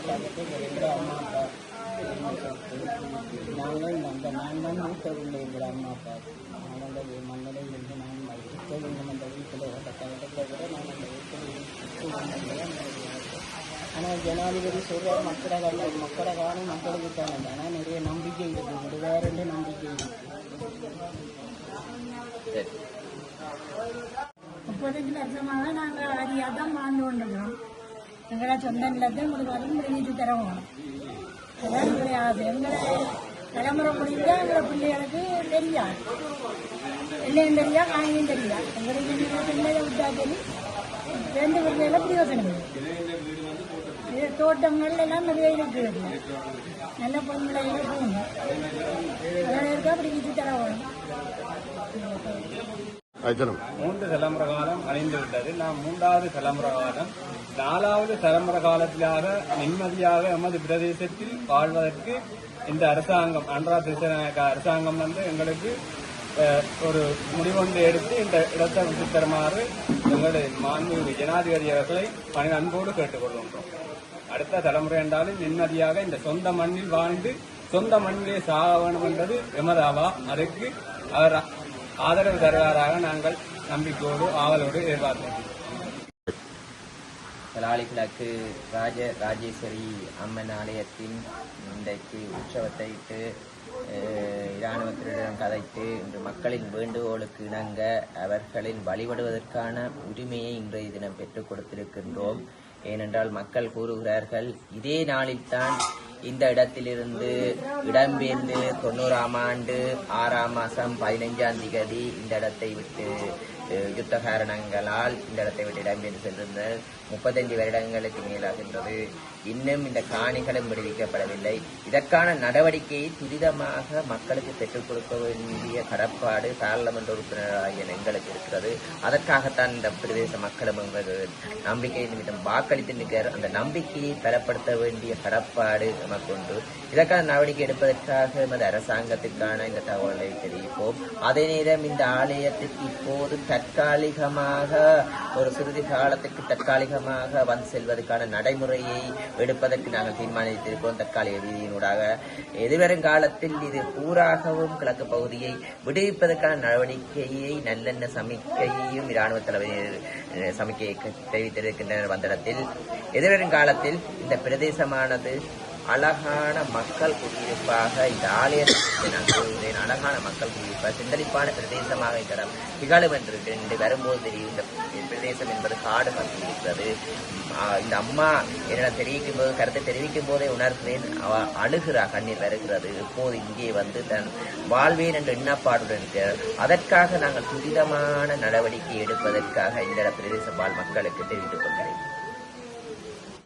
எங்கள் அம்மா அப்பா நாங்கள் நான் தான் மூத்த பிள்ளை எங்கள் அம்மா அப்பா. நான் அந்த மண்ணிலையில் இருந்து நான் இருக்க வேண்டும் அந்த வீட்டில் கட்டத்தை விட நான் அந்த வீட்டில். ஆனால் ஜனாதிபதி சொல்கிறார் மக்களை காணும் மக்களுக்கு தானே. ஆனால் நிறைய நம்பிக்கை இருக்குது, விடுவாருன்னு நம்பிக்கை இருக்குது. 35 வருஷமாக நாங்கள் அரியாக தான் வாழ்ந்து கொண்டிருக்கிறோம். எங்களை சொந்த நிலத்தை முடிவாரும் முடிஞ்சு தரவும் அதான் எங்களுடைய ஆசை. எங்களை தலைமுறை முடிஞ்ச எங்களை பிள்ளைகளுக்கு தெரியாது, என்னையும் தெரியா காணியும் தெரியா. எங்களுக்கு பிள்ளைகளை விட்டா சரி 2 பிள்ளைகளை பிரயோசனம் இது தோட்டங்கள் எல்லாம் நிறைய இருக்குது. நல்ல பொண்ணுகளை போகணும், அதனால இருக்கா அப்படி வச்சு தரவும். 3 தலைமுறை காலம் அழிந்து விட்டது. நாம் 3வது தலைமுறை காலம் 4வது தலைமுறை காலத்திலாக நிம்மதியாக எமது பிரதேசத்தில் வாழ்வதற்கு இந்த அரசாங்கம் அன்றா திசைநாயக்க அரசாங்கம் எங்களுக்கு ஒரு முடிவொன்று எடுத்து இந்த இடத்தை விட்டு தருமாறு எங்களுடைய மாண்புமிகு ஜனாதிபதி அவர்களை அன்போடு கேட்டுக்கொள்கின்றோம். அடுத்த தலைமுறை என்றாலும் நிம்மதியாக இந்த சொந்த மண்ணில் வாழ்ந்து சொந்த மண்ணிலே சாக வேண்டும் என்பது எமதாவா. அதற்கு அவர் ஆதரவு தருவாராக நாங்கள் நம்பிக்கையோடு ஆவலோடு எதிர்பார்க்கிறோம். கலாலி கிழக்கு ராஜேஸ்வரி அம்மன் ஆலயத்தின் இன்றைக்கு உற்சவத்தை இட்டு இராணுவத்தினரிடம் கதைத்து இன்று மக்களின் வேண்டுகோளுக்கு இணங்க அவர்களின் வழிபடுவதற்கான உரிமையை இன்றைய தினம் பெற்றுக் கொடுத்திருக்கின்றோம். ஏனென்றால் மக்கள் கூறுகிறார்கள், இதே நாளில்தான் இந்த இடத்திலிருந்து இடம்பெயர்ந்து 90ஆம் ஆண்டு 6ஆம் மாதம் 15ஆம் தேதி இந்த இடத்தை விட்டு யுத்த காரணங்களால் இந்த இடத்தை விட்டு இடம்பெயர்ந்து சென்றிருந்தனர். 35 வருடங்களுக்கு மேலாகின்றது. இன்னும் இந்த காணிகளும் விடுவிக்கப்படவில்லை. இதற்கான நடவடிக்கையை துரிதமாக மக்களுக்கு பெற்றுக் கொடுக்க வேண்டிய கடப்பாடு பாராளுமன்ற உறுப்பினராகிய எங்களுக்கு இருக்கிறது. அதற்காகத்தான் இந்த பிரதேச மக்களும் நம்பிக்கை நிமித்தம் வாக்களித்து நிற்கிறார். அந்த நம்பிக்கையை பலப்படுத்த வேண்டிய கடப்பாடு நமக்கு உண்டு. இதற்கான நடவடிக்கை எடுப்பதற்காக எமது அரசாங்கத்திற்கான இந்த தகவலை தெரிவிப்போம். அதே நேரம் இந்த ஆலயத்திற்கு இப்போது தற்காலிகமாக ஒரு சிறிது காலத்துக்கு தற்காலிகமாக வந்து செல்வதற்கான நடைமுறையை எடுப்பதற்கு நாங்கள் தீர்மானித்திருக்கிறோம். தற்காலிக வீதியினூடாக எதிர்வரும் காலத்தில் இது பூராகவும் கிழக்கு பகுதியை விடுவிப்பதற்கான நடவடிக்கையை நல்லெண்ண சமிக்கையையும் இராணுவ தலைவர் சமிக்கையை தெரிவித்திருக்கின்றனர். வந்தடத்தில் எதிர்வரும் காலத்தில் இந்த பிரதேசமானது அழகான மக்கள் குடியிருப்பாக இந்த ஆலயத்தை நான் கூறுகிறேன். அழகான மக்கள் குடியிருப்பாக சிந்தளிப்பான பிரதேசமாக இடம் திகழும் என்று வரும்போது தெரியும். இந்த பிரதேசம் என்பது காடு மக்கள் இருக்கிறது. இந்த அம்மா என்னிடம் தெரிவிக்கும் போது கருத்தை தெரிவிக்கும் போதே உணர்கிறேன். அழுகிறார், கண்ணீர் வருகிறது. இப்போது இங்கே வந்து தன் வாழ்வேன் என்ற எண்ணப்பாடுடன் இருக்கிறார். அதற்காக நாங்கள் துரிதமான நடவடிக்கை எடுப்பதற்காக இந்த பிரதேச வாழ் மக்களுக்கு தெரிவித்துக் கொள்கிறேன்.